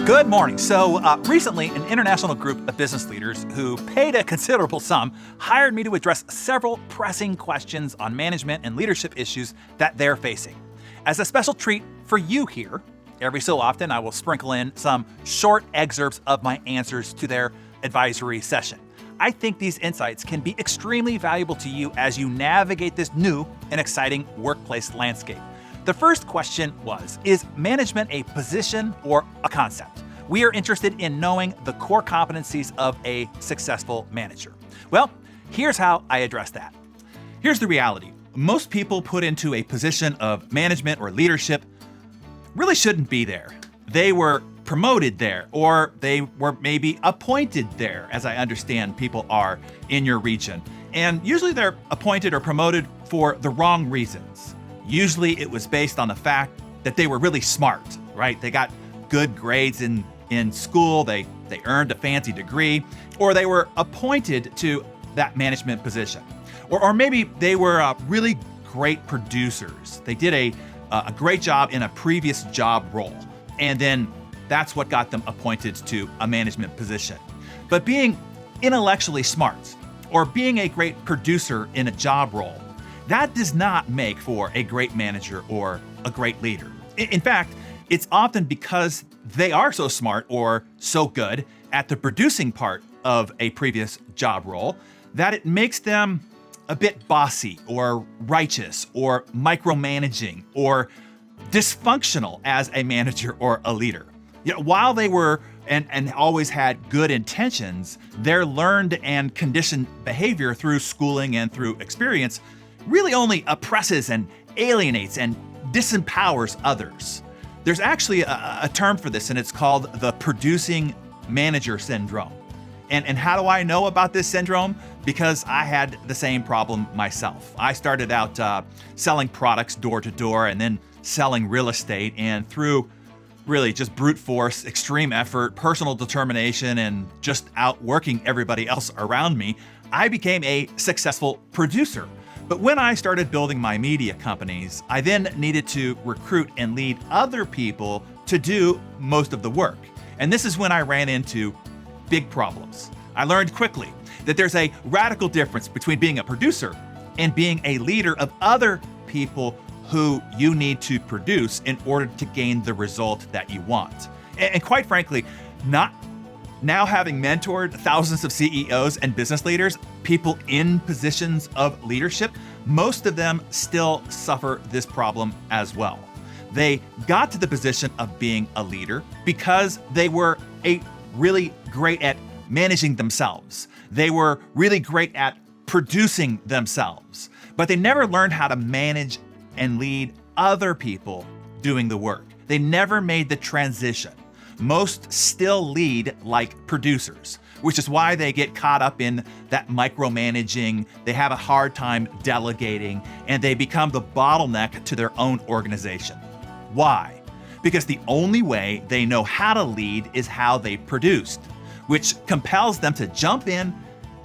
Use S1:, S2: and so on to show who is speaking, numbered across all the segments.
S1: Good morning. Recently, an international group of business leaders who paid a considerable sum hired me to address several pressing questions on management and leadership issues that they're facing. As a special treat for you here, every so often I will sprinkle in some short excerpts of my answers to their advisory session. I think these insights can be extremely valuable to you as you navigate this new and exciting workplace landscape. The first question was, is management a position or a concept? We are interested in knowing the core competencies of a successful manager. Well, here's how I address that. Here's the reality. Most people put into a position of management or leadership really shouldn't be there. They were promoted there, or they were maybe appointed there, as I understand people are in your region. And usually they're appointed or promoted for the wrong reasons. Usually it was based on the fact that they were really smart, right? They got good grades in school, they earned a fancy degree, or they were appointed to that management position. Or maybe they were really great producers. They did a great job in a previous job role, and then that's what got them appointed to a management position. But being intellectually smart or being a great producer in a job role, that does not make for a great manager or a great leader. In fact, it's often because they are so smart or so good at the producing part of a previous job role that it makes them a bit bossy or righteous or micromanaging or dysfunctional as a manager or a leader. You know, while they were and always had good intentions, their learned and conditioned behavior through schooling and through experience really only oppresses and alienates and disempowers others. There's actually a term for this, and it's called the producing manager syndrome. And how do I know about this syndrome? Because I had the same problem myself. I started out selling products door to door and then selling real estate, and through really just brute force, extreme effort, personal determination, and just outworking everybody else around me, I became a successful producer. But when I started building my media companies, I then needed to recruit and lead other people to do most of the work. And this is when I ran into big problems. I learned quickly that there's a radical difference between being a producer and being a leader of other people who you need to produce in order to gain the result that you want. And quite frankly, now having mentored thousands of CEOs and business leaders, people in positions of leadership, most of them still suffer this problem as well. They got to the position of being a leader because they were really great at managing themselves. They were really great at producing themselves, but they never learned how to manage and lead other people doing the work. They never made the transition. Most still lead like producers, which is why they get caught up in that micromanaging. They have a hard time delegating, and they become the bottleneck to their own organization. Why? Because the only way they know how to lead is how they produced, which compels them to jump in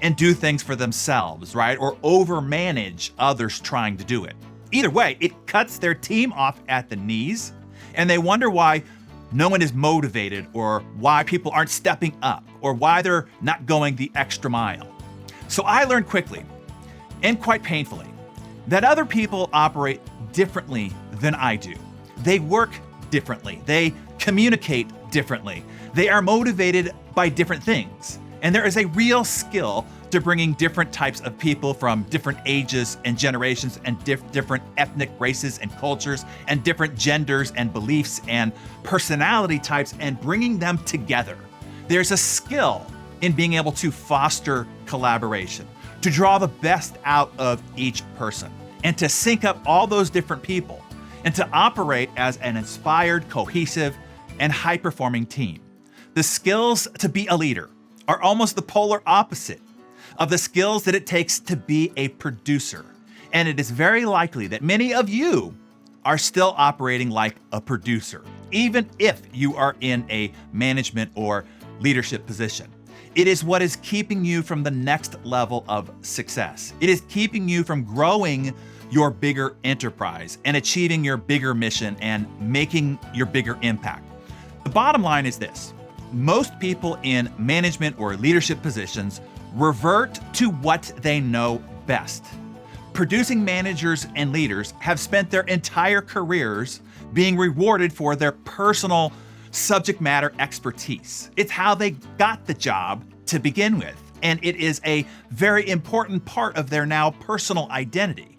S1: and do things for themselves, right? Or overmanage others trying to do it. Either way, it cuts their team off at the knees, and they wonder why no one is motivated, or why people aren't stepping up, or why they're not going the extra mile. So I learned quickly, and quite painfully, that other people operate differently than I do. They work differently. They communicate differently. They are motivated by different things. And there is a real skill to bringing different types of people from different ages and generations and different ethnic races and cultures and different genders and beliefs and personality types and bringing them together. There's a skill in being able to foster collaboration, to draw the best out of each person, and to sync up all those different people and to operate as an inspired, cohesive, and high-performing team. The skills to be a leader are almost the polar opposite of the skills that it takes to be a producer. And it is very likely that many of you are still operating like a producer, even if you are in a management or leadership position. It is what is keeping you from the next level of success. It is keeping you from growing your bigger enterprise and achieving your bigger mission and making your bigger impact. The bottom line is this: most people in management or leadership positions revert to what they know best. Producing managers and leaders have spent their entire careers being rewarded for their personal subject matter expertise. It's how they got the job to begin with, and it is a very important part of their now personal identity.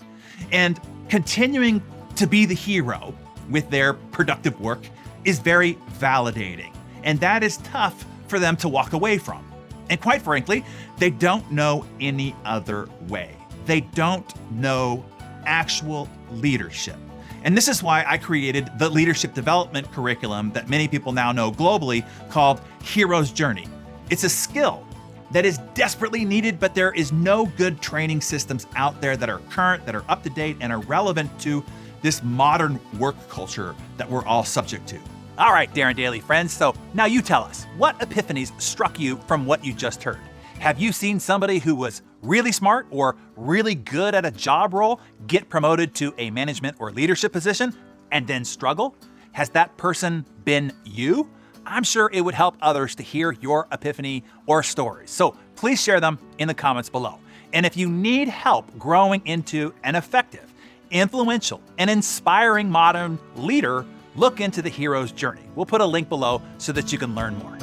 S1: And continuing to be the hero with their productive work is very validating, and that is tough for them to walk away from. And quite frankly, they don't know any other way. They don't know actual leadership. And this is why I created the leadership development curriculum that many people now know globally called Hero's Journey. It's a skill that is desperately needed, but there is no good training systems out there that are current, that are up to date, and are relevant to this modern work culture that we're all subject to. All right, Darren Daily friends, so now you tell us, what epiphanies struck you from what you just heard? Have you seen somebody who was really smart or really good at a job role get promoted to a management or leadership position and then struggle? Has that person been you? I'm sure it would help others to hear your epiphany or stories. So please share them in the comments below. And if you need help growing into an effective, influential, and inspiring modern leader, look into the Hero's Journey. We'll put a link below so that you can learn more.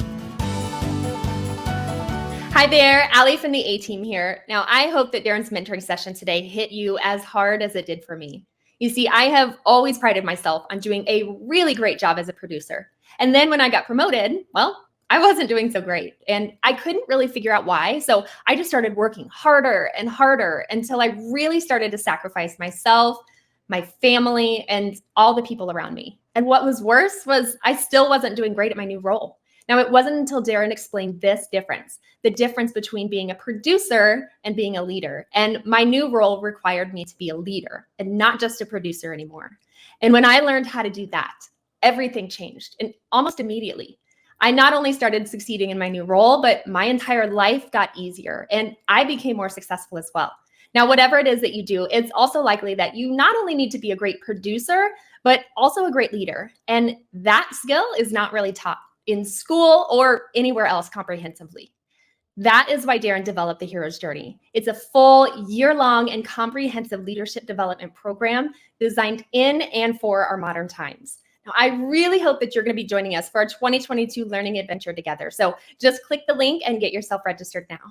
S2: Hi there, Allie from the A-Team here. Now, I hope that Darren's mentoring session today hit you as hard as it did for me. You see, I have always prided myself on doing a really great job as a producer. And then when I got promoted, well, I wasn't doing so great. And I couldn't really figure out why. So I just started working harder and harder until I really started to sacrifice myself, my family, and all the people around me. And what was worse was I still wasn't doing great at my new role. Now, it wasn't until Darren explained this difference, the difference between being a producer and being a leader. And my new role required me to be a leader and not just a producer anymore. And when I learned how to do that, everything changed, and almost immediately. I not only started succeeding in my new role, but my entire life got easier and I became more successful as well. Now, whatever it is that you do, it's also likely that you not only need to be a great producer, but also a great leader. And that skill is not really taught in school or anywhere else comprehensively. That is why Darren developed the Hero's Journey. It's a full year-long and comprehensive leadership development program designed in and for our modern times. Now, I really hope that you're going to be joining us for our 2022 learning adventure together. So just click the link and get yourself registered now.